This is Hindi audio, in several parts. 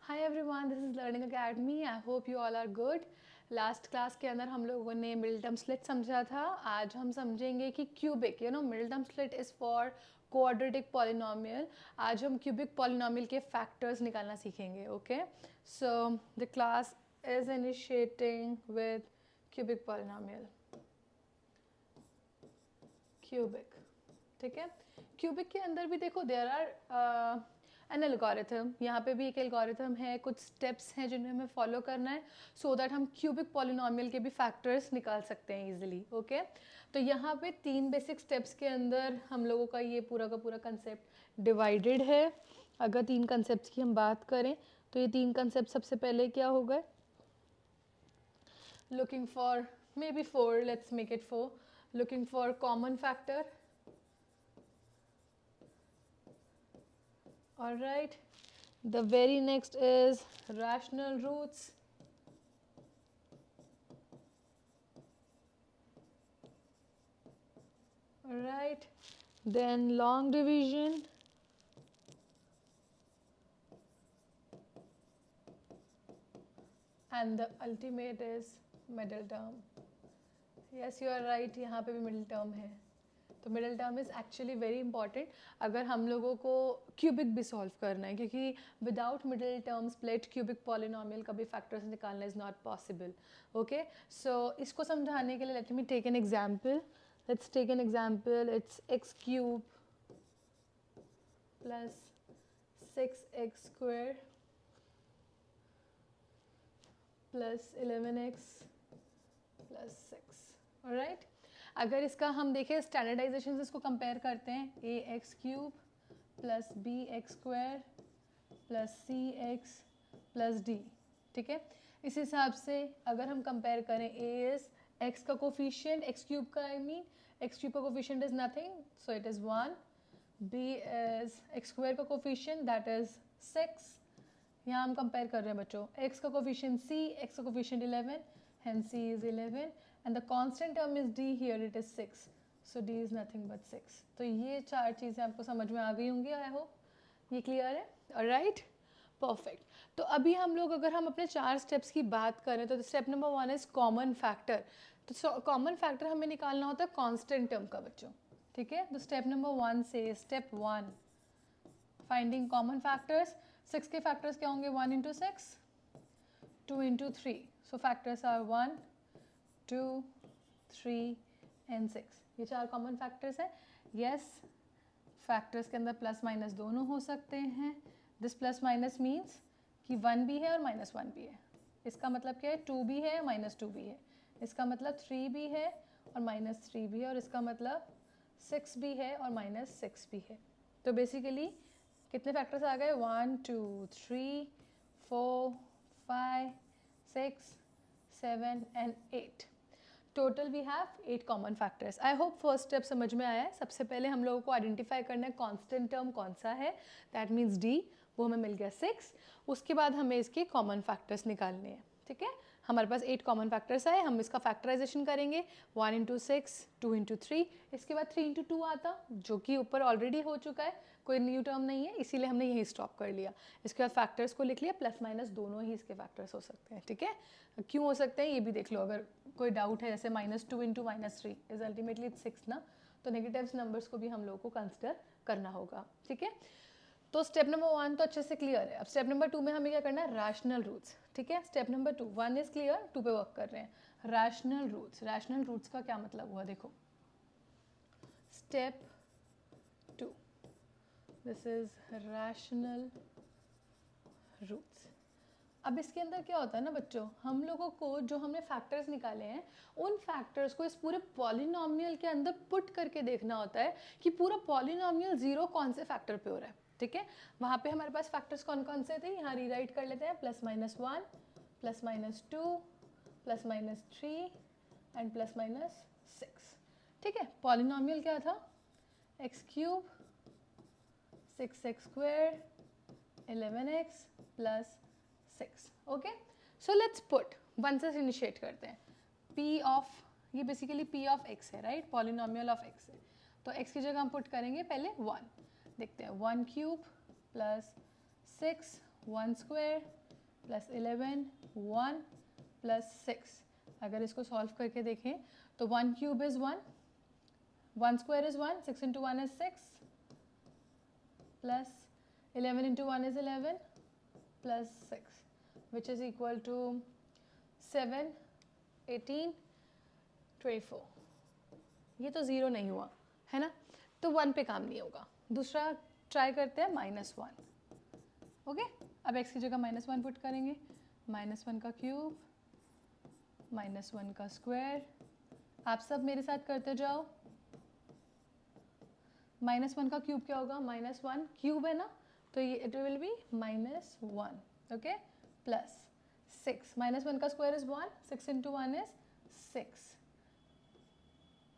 Hi everyone, this is learning academy. I hope you all are good. Last class के अंदर हम लोगों ने मिडिल टर्म स्प्लिट समझा था। आज हम समझेंगे कि cubic, middle term split is for quadratic polynomial. आज हम क्यूबिक पॉलिनोमियल के फैक्टर्स निकालना सीखेंगे। Okay, so the class is initiating with cubic polynomial. Cubic, ठीक है। क्यूबिक के अंदर भी देखो देयर आर एन एल्गोरिथम। यहाँ पे भी एक एल्गोरिथम है, कुछ स्टेप्स हैं जिन्हें हमें फॉलो करना है सो दैट हम क्यूबिक पॉलिनोमियल के भी फैक्टर्स निकाल सकते हैं इजीली। ओके, तो यहाँ पे 3 बेसिक स्टेप्स के अंदर हम लोगों का ये पूरा का पूरा कंसेप्ट डिवाइडेड है। अगर 3 कंसेप्ट की हम बात करें तो ये 3 कंसेप्ट सबसे पहले क्या हो गए? Looking for, may be 4, let's make it 4। Looking for common factor, all right. The very next is rational roots. All right, then long division, and the ultimate is middle term. Yes, you are right, यहाँ पे भी middle term है। तो middle term is actually very important अगर हम लोगों को क्यूबिक भी सॉल्व करना है, क्योंकि without middle term split cubic polynomial का भी फैक्टर्स निकालना is not possible. Okay, so इसको समझाने के लिए let me take an example. Let's take an example, it's x cube plus 6x square plus 11x plus 6। Alright, अगर इसका हम देखें स्टैंडर्डाइजेशन से इसको कंपेयर करते हैं, a x cube plus b x square plus c x plus d. ठीक है, इस हिसाब से अगर हम कंपेयर करें, ए इज एक्स का कोफिशिएंट, एक्स क्यूब का आई मीन एक्स क्यूब का coefficient is nothing so it is 1। B is x square का कोफिशिएंट दैट इज 6। यहाँ हम कंपेयर कर रहे हैं बच्चों, एक्स का कोफिशिएंट सी, एक्स का coefficient 11, hence c is 11 and the constant term is d, here it is 6, so d is nothing but 6। तो ये 4 चीज़ें आपको समझ में आ गई होंगी, आई होप ये क्लियर है। Alright, perfect. तो अभी हम लोग अगर हम अपने 4 स्टेप्स की बात करें तो step number 1 is common factor. तो कॉमन फैक्टर हमें निकालना होता है कांस्टेंट टर्म का बच्चों। ठीक है, तो स्टेप नंबर 1 से स्टेप 1 फाइंडिंग कॉमन फैक्टर्स। 6 के फैक्टर्स क्या होंगे? 1 into 6, 2 into 3, so factors are 1, 2, 3 and 6। ये 4 कॉमन फैक्टर्स हैं। यस, फैक्टर्स के अंदर प्लस माइनस दोनों हो सकते हैं। दिस प्लस माइनस मीन्स कि 1 भी है और -1 भी है। इसका मतलब क्या है? 2 भी है, -2 भी है। इसका मतलब 3 भी है और -3 भी है, और इसका मतलब 6 भी है और -6 भी है। तो बेसिकली कितने फैक्टर्स आ गए? 1, 2, 3, 4, 5, 6, 7 and 8। Total we have 8 common factors. I hope first step समझ में आया है। सबसे पहले हम लोगों को आइडेंटिफाई करना है कांस्टेंट टर्म कौन सा है, दैट मीन्स डी, वो हमें मिल गया 6। उसके बाद हमें इसके कॉमन फैक्टर्स निकालने हैं। ठीक है, हमारे पास 8 कॉमन फैक्टर्स आए, हम इसका फैक्टराइजेशन करेंगे। 1 इंटू 6, 2 इंटू 3, इसके बाद 3 इंटू 2 आता, जो कि ऊपर ऑलरेडी हो चुका है, कोई न्यू टर्म नहीं है, इसीलिए हमने यही स्टॉप कर लिया। इसके बाद फैक्टर्स को लिख लिया, प्लस माइनस दोनों ही इसके फैक्टर्स हो सकते हैं। ठीक है, क्यों हो सकते हैं ये भी देख लो, अगर कोई डाउट है। जैसे -2 इंटू -3 इज अल्टीमेटली 6 ना, तो नेगेटिव नंबर्स को भी हम लोग को कंसिडर करना होगा। ठीक है, तो स्टेप नंबर 1 तो अच्छे से क्लियर है। अब स्टेप नंबर 2 में हमें क्या करना है? Rational roots. ठीक है, स्टेप नंबर 2, 1 इज क्लियर, 2 पे वर्क कर रहे हैं। रैशनल रूट्स, रैशनल रूट्स का क्या मतलब हुआ देखो। Step 2, this is rational roots. अब इसके अंदर क्या होता है ना बच्चों, हम लोगों को जो हमने फैक्टर्स निकाले हैं, उन फैक्टर्स को इस पूरे पॉलिनोमियल के अंदर पुट करके देखना होता है कि पूरा पॉलिनोमियल जीरो कौन से फैक्टर पे हो रहा है। ठीक है, वहाँ पे हमारे पास फैक्टर्स कौन कौन से थे, यहाँ रीराइट कर लेते हैं। +-1, +-2, +-3 एंड +-6। ठीक है, पॉलिनोमियल क्या था? X cube, 6x square, 11x plus 6। Okay, so let's put 1 से इनिशिएट करते हैं। p ऑफ, ये बेसिकली p ऑफ x है, राइट, पॉलिनोमियल ऑफ x है। तो x की जगह हम पुट करेंगे पहले 1। देखते हैं, 1 cube plus 6, 1 square plus 11 1 plus 6। अगर इसको सॉल्व करके देखें तो 1 cube is 1, 1 square is 1, 6 into 1 is 6 plus 11 into 1 is 11 plus 6 which is equal to 7 18 24। ये तो ज़ीरो नहीं हुआ है ना, तो 1 पे काम नहीं होगा। दूसरा ट्राई करते हैं -1। ओके, अब x की जगह -1 पुट करेंगे, -1 का क्यूब -1 का स्क्वायर। आप सब मेरे साथ करते जाओ। -1 का क्यूब क्या होगा, -1 क्यूब है ना, तो ये it will be -1। Okay, plus 6, -1 का square is 1, 6 into 1 is 6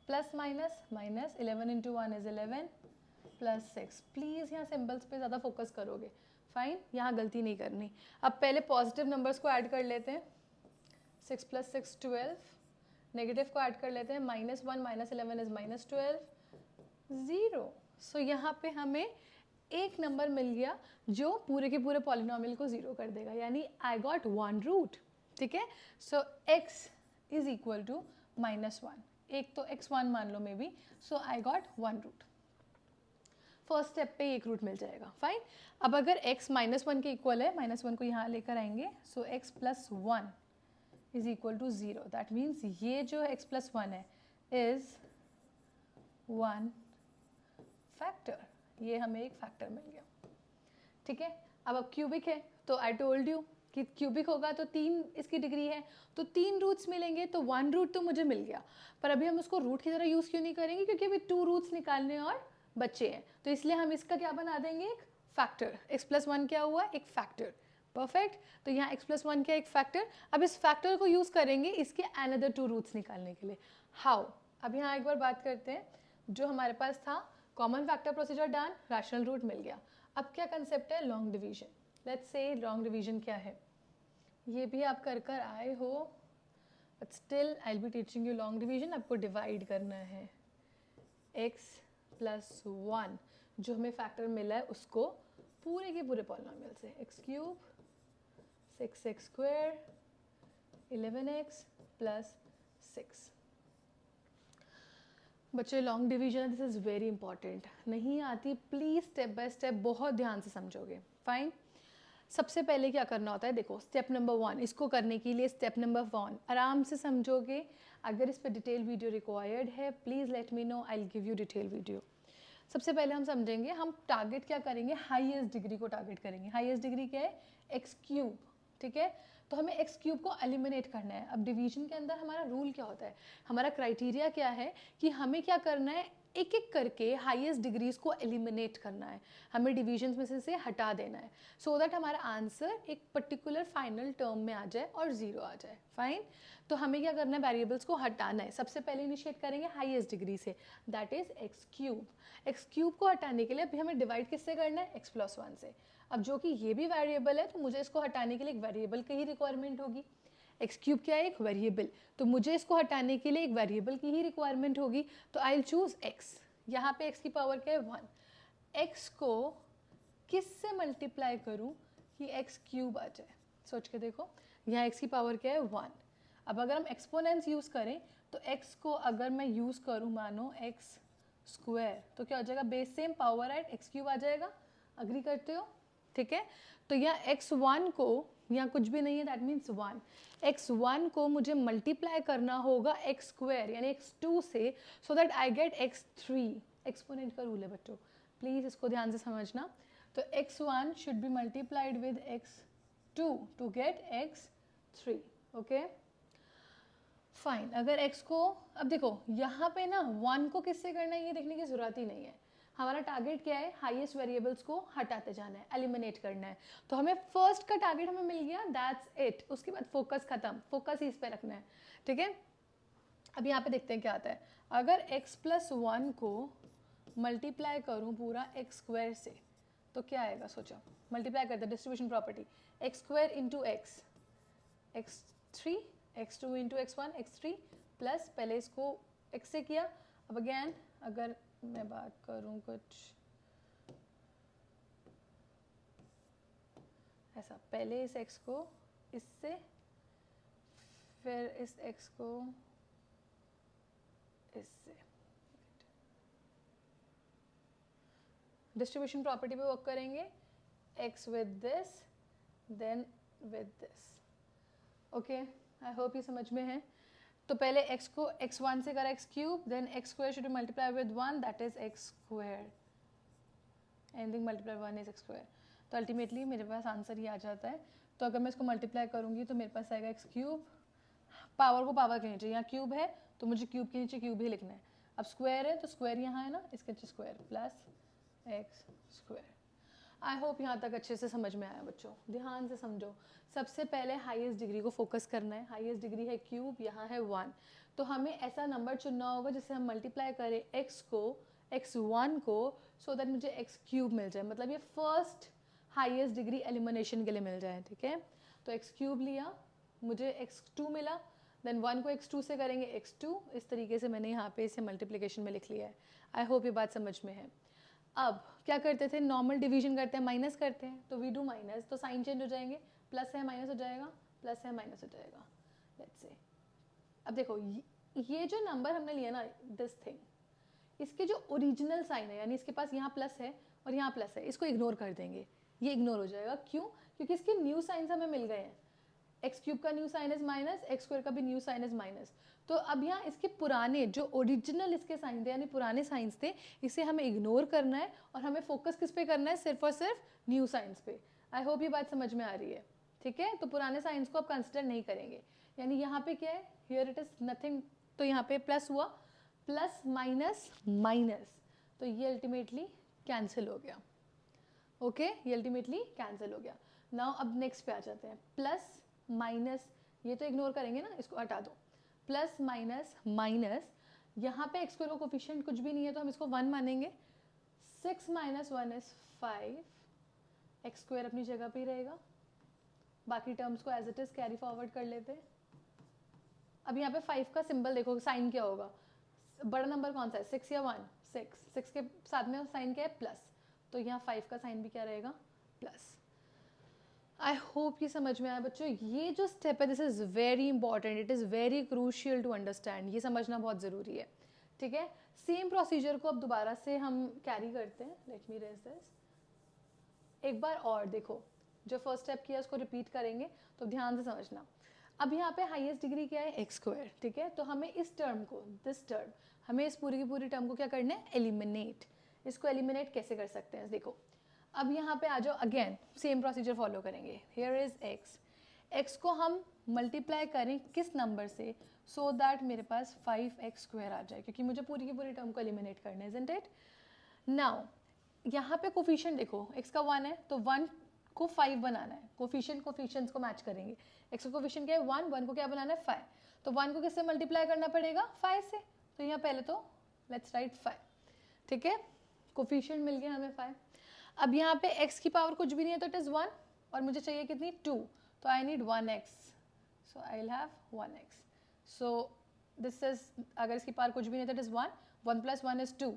plus minus 11 into 1 is 11 plus 6। Please यहाँ सिंबल्स पे ज़्यादा फोकस करोगे, फाइन, यहाँ गलती नहीं करनी। अब पहले पॉजिटिव नंबर्स को ऐड कर लेते हैं, 6 प्लस 6 12, नेगेटिव को ऐड कर लेते हैं, -1 -11 इज -12 0। सो यहाँ पे हमें एक नंबर मिल गया जो पूरे के पूरे पॉलिनोमियल को ज़ीरो कर देगा, यानी आई गॉट 1 रूट। ठीक है, so x is equal to -1, एक तो x1 मान लो maybe, so I got 1 root. First step पे एक रूट मिल जाएगा, फाइन। अब अगर x -1 के इक्वल है, -1 को यहाँ लेकर आएंगे, so x plus 1 is equal to 0। That means ये जो x प्लस 1 है इज 1 फैक्टर, ये हमें एक फैक्टर मिल गया। ठीक है, अब क्यूबिक है तो आई टोल्ड यू कि क्यूबिक होगा तो 3 इसकी डिग्री है, तो 3 रूट्स मिलेंगे, तो 1 रूट तो मुझे मिल गया। पर अभी हम उसको रूट की तरह यूज़ क्यों नहीं करेंगे, क्योंकि अभी 2 रूट्स निकालने और बच्चे हैं, तो इसलिए हम इसका क्या बना देंगे, एक फैक्टर। x प्लस 1 क्या हुआ, एक फैक्टर। परफेक्ट, तो यहाँ x प्लस 1 क्या, एक फैक्टर। अब इस फैक्टर को यूज़ करेंगे इसके अनदर 2 रूट्स निकालने के लिए। हाउ, अब यहाँ एक बार बात करते हैं, जो हमारे पास था common factor procedure done, rational root मिल गया। अब क्या कंसेप्ट है, long division. Let's say long division क्या है, ये भी आप कर कर आए हो, but still I will be teaching you long division. आपको डिवाइड करना है x प्लस 1 जो हमें फैक्टर मिला है उसको पूरे के पूरे पॉलिनोमियल से, x cube 6x square 11x plus 6। बच्चे long division, this is very important, नहीं आती प्लीज़ स्टेप बाय स्टेप बहुत ध्यान से समझोगे, फाइन। सबसे पहले क्या करना होता है, देखो स्टेप नंबर 1, इसको करने के लिए स्टेप नंबर 1 आराम से समझोगे। अगर इस पर डिटेल वीडियो रिक्वायर्ड है please let me know, I will give you detail video. सबसे पहले हम समझेंगे, हम टारगेट क्या करेंगे, हाईएस्ट डिग्री को टारगेट करेंगे। हाईएस्ट डिग्री क्या है, एक्स क्यूब। ठीक है, तो हमें एक्स क्यूब को एलिमिनेट करना है। अब डिवीजन के अंदर हमारा रूल क्या होता है, हमारा क्राइटेरिया क्या है कि हमें क्या करना है, एक एक करके हाईएस्ट डिग्रीज को एलिमिनेट करना है, हमें डिविजन्स में से हटा देना है, सो दैट हमारा आंसर एक पर्टिकुलर फाइनल टर्म में आ जाए और 0 आ जाए, फाइन। तो हमें क्या करना है, वेरिएबल्स को हटाना है। सबसे पहले इनिशिएट करेंगे हाईएस्ट डिग्री से, that is x cube. X cube को हटाने के लिए अभी हमें डिवाइड किससे करना है, एक्स प्लस 1 से। अब जो कि ये भी वेरिएबल है, तो मुझे इसको हटाने के लिए एक वेरिएबल की ही रिक्वायरमेंट होगी। एक्स क्यूब क्या है, एक वेरिएबल, तो मुझे इसको हटाने के लिए एक वेरिएबल की ही रिक्वायरमेंट होगी, तो आई विल चूज एक्स। यहाँ पे एक्स की पावर क्या है, 1। एक्स को किससे मल्टीप्लाई करूँ कि एक्स क्यूब आ जाए, सोच के देखो। यहाँ एक्स की पावर क्या है, 1। अब अगर हम एक्सपोनेंट्स यूज़ करें तो एक्स को अगर मैं यूज़ करूँ मानो एक्स स्क्वायर, तो क्या हो जाएगा, base same power at x cube आ जाएगा। अग्री करते हो, ठीक है। तो यहाँ x1 को, यहाँ कुछ भी नहीं है, दैट मीन्स 1। x1 को मुझे मल्टीप्लाई करना होगा एक्स स्क्वायर यानी x2 से, so that I get x3। Exponent का रूल है बच्चों, प्लीज़ इसको ध्यान से समझना। तो x1 should be multiplied with x2 to get x3, okay fine. अगर x को, अब देखो यहाँ पे ना 1 को किससे करना है ये देखने की ज़रूरत ही नहीं है। हमारा टारगेट क्या है, हाईएस्ट वेरिएबल्स को हटाते जाना है, एलिमिनेट करना है। तो हमें फर्स्ट का टारगेट हमें मिल गया, दैट्स इट। उसके बाद फोकस खत्म, फोकस इस पे रखना है, ठीक है। अब यहाँ पे देखते हैं क्या आता है। अगर x प्लस 1 को मल्टीप्लाई करूँ पूरा एक्स स्क्वायर से, तो क्या आएगा, सोचो। मल्टीप्लाई करते हैं, distribution property, x square into x, x3, x2 into x1, x3 plus, पहले इसको x से किया, अब अगेन अगर मैं बात करूं कुछ ऐसा, पहले इस x को इससे, फिर इस x को इससे। डिस्ट्रीब्यूशन प्रॉपर्टी पे वर्क करेंगे, x with this then with this. Okay, I hope ये समझ में है। तो पहले x को x1 से करा x cube, then x square should multiply with 1, that is x square, anything multiply 1 is x square. तो अल्टीमेटली मेरे पास आंसर ही आ जाता है। तो अगर मैं इसको मल्टीप्लाई करूँगी तो मेरे पास आएगा x क्यूब, पावर को पावर के नीचे, यहाँ क्यूब है तो मुझे क्यूब के नीचे क्यूब ही लिखना है। अब स्क्वायर है तो स्क्वायर यहाँ है ना, इसके नीचे स्क्वायर प्लस एक्स स्क्वायर। आई होप यहाँ तक अच्छे से समझ में आया बच्चों, ध्यान से समझो। सबसे पहले हाईएस्ट डिग्री को फोकस करना है। हाईएस्ट डिग्री है क्यूब, यहाँ है 1, तो हमें ऐसा नंबर चुनना होगा जिससे हम मल्टीप्लाई करें x को, x1 को, सो दैट मुझे x क्यूब मिल जाए, मतलब ये फर्स्ट हाईएस्ट डिग्री एलिमिनेशन के लिए मिल जाए। ठीक है, तो x क्यूब लिया, मुझे x2 मिला, देन 1 को x2 से करेंगे x2, इस तरीके से मैंने यहाँ पे इसे मल्टीप्लिकेशन में लिख लिया है। आई होप ये बात समझ में है। अब क्या करते थे, नॉर्मल डिवीजन करते हैं, माइनस करते हैं, तो वी डू माइनस, तो साइन चेंज हो जाएंगे, प्लस है माइनस हो जाएगा, प्लस है माइनस हो जाएगा। लेट्स से अब देखो ये जो नंबर हमने लिया ना, दिस थिंग, इसके जो ओरिजिनल साइन है, यानी इसके पास यहाँ प्लस है और यहाँ प्लस है, इसको इग्नोर कर देंगे, ये इग्नोर हो जाएगा। क्यों? क्योंकि इसके न्यू साइंस हमें मिल गए हैं। एक्स क्यूब का new sign is minus, x square का भी न्यू साइन इज माइनस। तो अब यहाँ इसके पुराने जो ओरिजिनल इसके साइन थे, यानी पुराने साइंस थे, इसे हमें इग्नोर करना है और हमें फोकस किस पे करना है, सिर्फ और सिर्फ न्यू साइंस पे। आई होप ये बात समझ में आ रही है। ठीक है, तो पुराने साइंस को आप कंसिडर नहीं करेंगे, यानी यहाँ पे क्या है, हियर इट इज नथिंग, तो यहाँ पे प्लस हुआ, प्लस माइनस माइनस, तो ये अल्टीमेटली कैंसिल हो गया। ओके, ये अल्टीमेटली कैंसिल हो गया। नाउ अब नेक्स्ट पे आ जाते हैं, प्लस माइनस, ये तो इग्नोर करेंगे ना, इसको हटा दो, प्लस माइनस माइनस, यहाँ पे एक्स स्क्वायर का कोफिशिएंट कुछ भी नहीं है तो हम इसको 1 मानेंगे, 6 माइनस 1 इज 5, एक्स स्क्वायर अपनी जगह पे ही रहेगा, बाकी टर्म्स को as it is carry forward कर लेते हैं। अब यहाँ पे 5 का सिंबल देखो, साइन क्या होगा, बड़ा नंबर कौन सा है, 6 या 1, 6 के साथ में साइन क्या है, प्लस, तो यहाँ 5 का साइन भी क्या रहेगा, प्लस। आई होप ये समझ में आया बच्चों। ये जो स्टेप है, this is very important, it is very crucial to understand, ये समझना बहुत ज़रूरी है। ठीक है, सेम प्रोसीजर को अब दोबारा से हम कैरी करते हैं। लेट मी रेज दिस एक बार और, देखो जो फर्स्ट स्टेप किया उसको रिपीट करेंगे, तो ध्यान से समझना। अब यहाँ पे हाईएस्ट डिग्री क्या है, एक्स स्क्वायर। ठीक है, तो हमें इस टर्म को, दिस टर्म, हमें इस पूरी की पूरी टर्म को क्या करना है, एलिमिनेट। इसको एलिमिनेट कैसे कर सकते हैं, देखो अब यहाँ पे आ जाओ, अगेन सेम प्रोसीजर फॉलो करेंगे। हियर इज एक्स, एक्स को हम मल्टीप्लाई करें किस नंबर से, सो दैट मेरे पास 5x स्क्वायर आ जाए, क्योंकि मुझे पूरी की पूरी टर्म को एलिमिनेट करना है, इजंट इट। नाउ यहाँ पे कोफिशिएंट देखो, x का 1 है तो 1 को 5 बनाना है, कोफिशिएंट्स को मैच करेंगे। x का कोफिशिएंट क्या है, 1, 1 को क्या बनाना है, 5, तो 1 को किससे मल्टीप्लाई करना पड़ेगा, 5 से, तो यहाँ पहले तो लेट्स राइट 5। ठीक है, कोफिशिएंट मिल गया हमें 5। अब यहाँ पे x की पावर कुछ भी नहीं है तो इट इज़ 1, और मुझे चाहिए कितनी, 2, तो I need 1x, so I will have 1x। So this is, अगर इसकी पावर कुछ भी नहीं है तो इट इज़ 1, 1 प्लस 1 इज़ 2।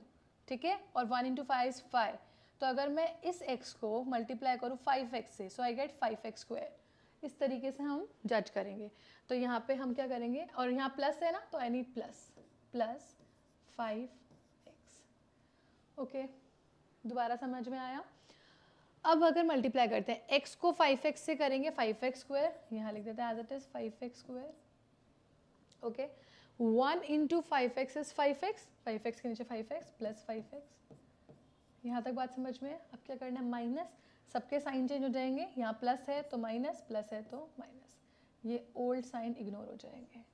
ठीक है, और 1 इंटू 5 इज़ 5, तो अगर मैं इस x को मल्टीप्लाई करूँ 5x से, सो आई गेट 5x स्क्वायर। इस तरीके से हम जज करेंगे। तो यहाँ पे हम क्या करेंगे, और यहाँ प्लस है ना, तो आई नीड प्लस 5x। ओके, दोबारा समझ में आया। अब अगर मल्टीप्लाई करते हैं, x को 5x से करेंगे 5x स्क्वायर, यहाँ लिख देते हैं as it is 5x square. Okay, 1 into 5x is 5x, 5x के नीचे 5x प्लस 5x। यहाँ तक बात समझ में है। अब क्या करना है, माइनस, सबके साइन चेंज हो जाएंगे, यहाँ प्लस है तो माइनस, प्लस है तो माइनस, ये ओल्ड साइन इग्नोर हो जाएंगे,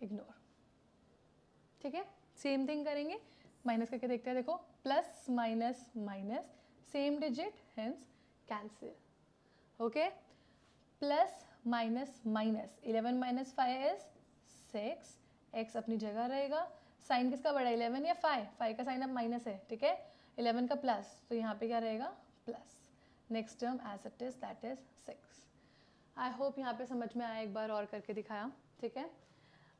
इग्नोर। ठीक है, सेम थिंग करेंगे, माइनस करके देखते हैं, देखो plus minus minus, same digit, hence cancel. Okay, plus minus minus, 11 minus 5 is 6, x अपनी जगह रहेगा। साइन किसका बड़ा, 11 या 5, 5 का साइन अब माइनस है। ठीक है, 11 का प्लस, तो यहाँ पे क्या रहेगा, plus. Next term as it is, that is 6। I hope यहाँ पे समझ में आया, एक बार और करके दिखाया। ठीक है,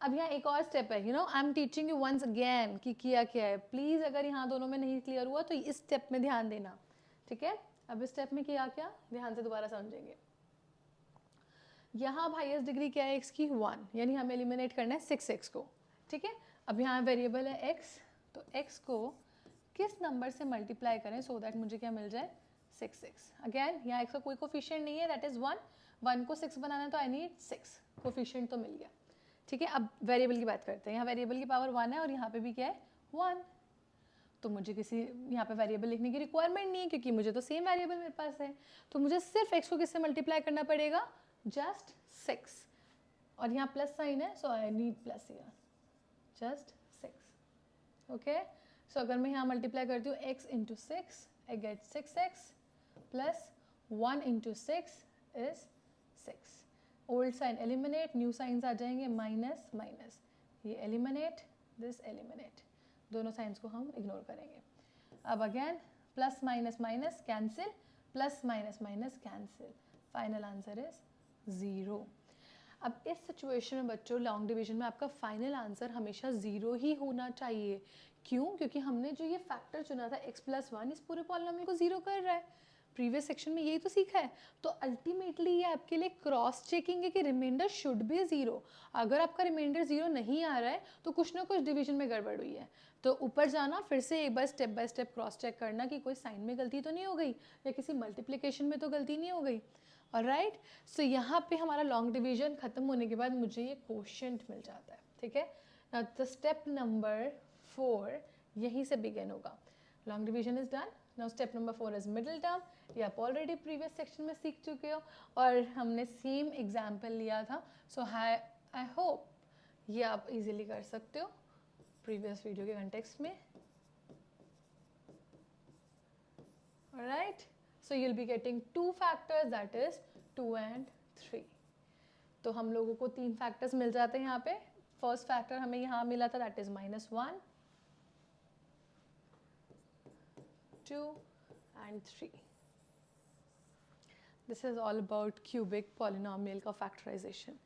अब यहाँ एक और स्टेप है, I am teaching you once again कि किया क्या है। प्लीज़ अगर यहाँ दोनों में नहीं क्लियर हुआ तो इस स्टेप में ध्यान देना। ठीक है, अब इस स्टेप में किया क्या, ध्यान से दोबारा समझेंगे। यहाँ हाईएस्ट डिग्री क्या है x की 1, यानी हमें एलिमिनेट करना है 6x को, ठीक है। अब यहाँ वेरिएबल है x, तो x को किस नंबर से मल्टीप्लाई करें सो दैट मुझे क्या मिल जाए 6x। अगेन यहाँ x का कोई कोफिशिएंट नहीं है, दैट इज़ 1 को 6 बनाना है तो आई नीड 6, कोफिशिएंट तो मिल गया, ठीक है। अब वेरिएबल की बात करते हैं। यहाँ वेरिएबल की पावर 1 है और यहाँ पे भी क्या है 1, तो मुझे किसी यहाँ पे वेरिएबल लिखने की रिक्वायरमेंट नहीं है क्योंकि मुझे तो सेम वेरिएबल मेरे पास है। तो मुझे सिर्फ x को किससे मल्टीप्लाई करना पड़ेगा, जस्ट 6, और यहाँ प्लस साइन है so I need plus here, just 6, okay. So अगर मैं यहाँ मल्टीप्लाई करती हूँ x into 6, I get 6x plus 1 into 6 is 6। Old sign eliminate, new signs आ जाएंगे, माइनस माइनस, ये एलिमिनेट, दिस एलिमिनेट, दोनों साइंस को हम इग्नोर करेंगे। अब again plus minus minus cancel, plus minus minus cancel, final answer is 0। अब इस सिचुएशन में बच्चों लॉन्ग डिवीजन में आपका फाइनल आंसर हमेशा 0 ही होना चाहिए। क्यों? क्योंकि हमने जो ये फैक्टर चुना था x + 1 इस पूरे पॉलिनोमियल को 0 कर रहा है। प्रीवियस सेक्शन में यही तो सीखा है। तो अल्टीमेटली ये आपके लिए क्रॉस चेकिंग है कि रिमाइंडर शुड बी 0। अगर आपका रिमाइंडर 0 नहीं आ रहा है तो कुछ ना कुछ डिवीजन में गड़बड़ हुई है। तो ऊपर जाना, फिर से एक बार step by step cross check करना कि कोई साइन में गलती तो नहीं हो गई या किसी मल्टीप्लिकेशन में तो गलती नहीं हो गई। ऑलराइट, सो यहाँ पे हमारा लॉन्ग डिवीजन खत्म होने के बाद मुझे ये क्वोशिएंट मिल जाता है, ठीक है। नाउ द स्टेप नंबर 4 यहीं से बिगिन होगा। Long division is done. Now step number 4 is middle term. ये आप ऑलरेडी प्रीवियस सेक्शन में सीख चुके हो और हमने सेम एग्जाम्पल लिया था। सो आई होप ये आप इजीली कर सकते हो प्रीवियस वीडियो के कंटेक्स्ट में। Alright, so you'll be getting 2 factors, that is 2 and 3। तो हम लोगों को 3 फैक्टर्स मिल जाते हैं यहाँ पे। फर्स्ट फैक्टर हमें यहाँ मिला था, that is -1, 2 and 3। This is all about cubic polynomial का फैक्टराइजेशन।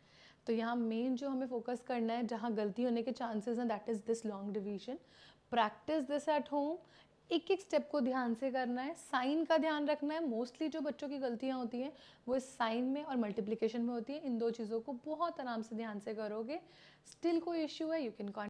तो यहाँ मेन जो हमें फोकस करना है, जहाँ गलती होने के चांसेस हैं, that is this long division. Practice this at home, एक एक स्टेप को ध्यान से करना है, साइन का ध्यान रखना है। मोस्टली जो बच्चों की गलतियाँ होती हैं वो इस साइन में और मल्टीप्लिकेशन में होती है। इन दो चीज़ों को बहुत आराम से ध्यान से करोगे। स्टिल कोई इश्यू है, यू कैन